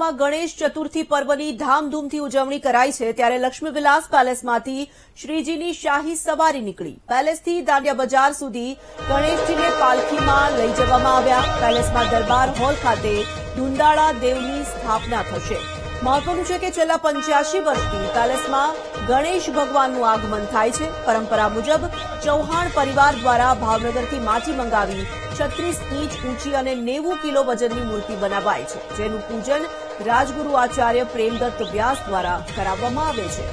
વડોદરામાં ગણેશ ચતુર્થી પર્વની ધામધૂમથી ઉજવણી કરાઈ છે ત્યારે લક્ષ્મીવિલાસ પેલેસમાંથી શ્રીજીની શાહી સવારી નીકળી। પેલેસથી દાંડિયા બજાર સુધી ગણેશજીને પાલખીમાં લઈ જવામાં આવ્યા। પેલેસમાં દરબાર હોલ ખાતે દુંદાળા દેવની સ્થાપના થશે। મહત્વનું છે કે છેલ્લા 85 વર્ષથી પેલેસમાં ગણેશ ભગવાનનું આગમન થાય છે। પરંપરા મુજબ ચૌહાણ પરિવાર દ્વારા ભાવનગરથી માટી મંગાવી 36 ઇંચ ઊંચી અને 90 કિલો વજનની મૂર્તિ બનાવાઈ છે, જેનું પૂજન રાજગુરુ આચાર્ય પ્રેમદત્ત વ્યાસ દ્વારા કરાવવામાં આવે છે।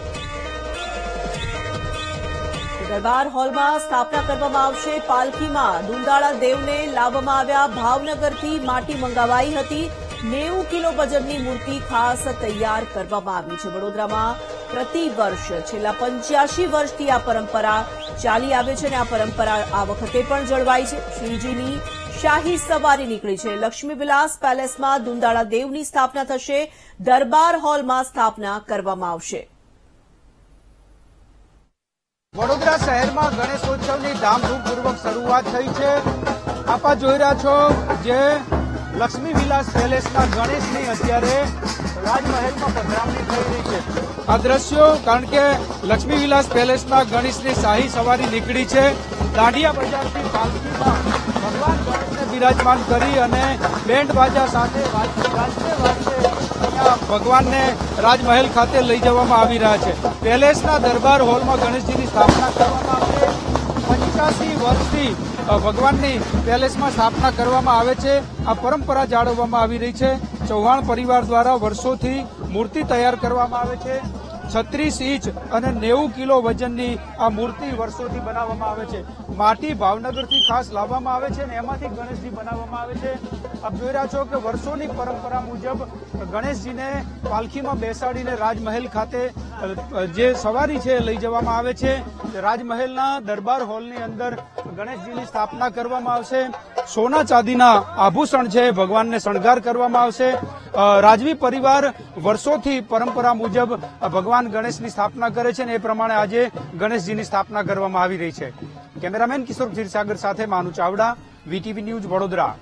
દરબાર હોલમાં સ્થાપના કરવામાં આવશે। પાલખીમાં દુંદાળા દેવને લાવવામાં આવ્યા। ભાવનગરથી માટી મંગાવાઈ હતી। 90 કિલો વજનની મૂર્તિ ખાસ તૈયાર કરવામાં આવી છે। વડોદરામાં પ્રતિ વર્ષ છેલ્લા 85 વર્ષથી આ પરંપરા ચાલી આવે છે અને આ પરંપરા આ વખતે પણ જળવાઈ છે। શ્રીજીની શાહી સવારી નીકળી છે। લક્ષ્મીવિલાસ પેલેસમાં દુંદાળા દેવની સ્થાપના થશે। દરબાર હોલમાં સ્થાપના કરવામાં આવશે। વડોદરા શહેરમાં ગણેશોત્સવની ધામધૂમપૂર્વક શરૂઆત થઈ છે। આપ જોઈ રહ્યા છો જે લક્ષ્મીવિલાસ પેલેસના ગણેશની અત્યારે રાજમહેલમાં પધરામણી થઈ રહી છે। આ દ્રશ્યો કારણ કે લક્ષ્મીવિલાસ પેલેસમાં ગણેશની શાહી સવારી નીકળી છે। દાંડિયા બજારથી પાલખીમાં ભગવાન ગણેશને બિરાજમાન કરી અને બેન્ડ બાજા સાથે ભગવાનને રાજમહેલ ખાતે લઈ જવામાં આવી રહ્યા છે। પેલેસના દરબાર હોલમાં ગણેશજીની સ્થાપના કરવામાં આવશે। 85 વર્ષથી ભગવાનની પેલેસમાં સ્થાપના કરવામાં આવે છે। આ પરંપરા જાળવવામાં આવી રહી છે। ચૌહાણ પરિવાર દ્વારા વર્ષોથી મૂર્તિ તૈયાર કરવામાં આવે છે। 36 ઇંચ અને 90 કિલો વજનની આ મૂર્તિ વર્ષોથી બનાવવામાં આવે છે। માટી ભાવનગરથી ખાસ લાવવામાં આવે છે અને એમાંથી ગણેશજી બનાવવામાં આવે છે। આપ જોઈ રહ્યા છો કે વર્ષોની પરંપરા મુજબ ગણેશજીને પાલખીમાં બેસાડીને રાજમહેલ ખાતે જે સવારી છે લઈ જવામાં આવે છે। રાજમહેલના દરબાર હોલની અંદર ગણેશજીની સ્થાપના કરવામાં આવશે। સોના ચાંદીના આભૂષણ છે ભગવાનને શણગાર કરવામાં આવશે। રાજવી પરિવાર વર્ષોથી પરંપરા મુજબ ભગવાન ગણેશની સ્થાપના કરે છે અને એ પ્રમાણે આજે ગણેશજીની સ્થાપના કરવામાં આવી રહી છે। કેમેરામેન કિશોર ક્ષીરસાગર સાથે માનુ ચાવડા, વીટીવી ન્યૂઝ, વડોદરા।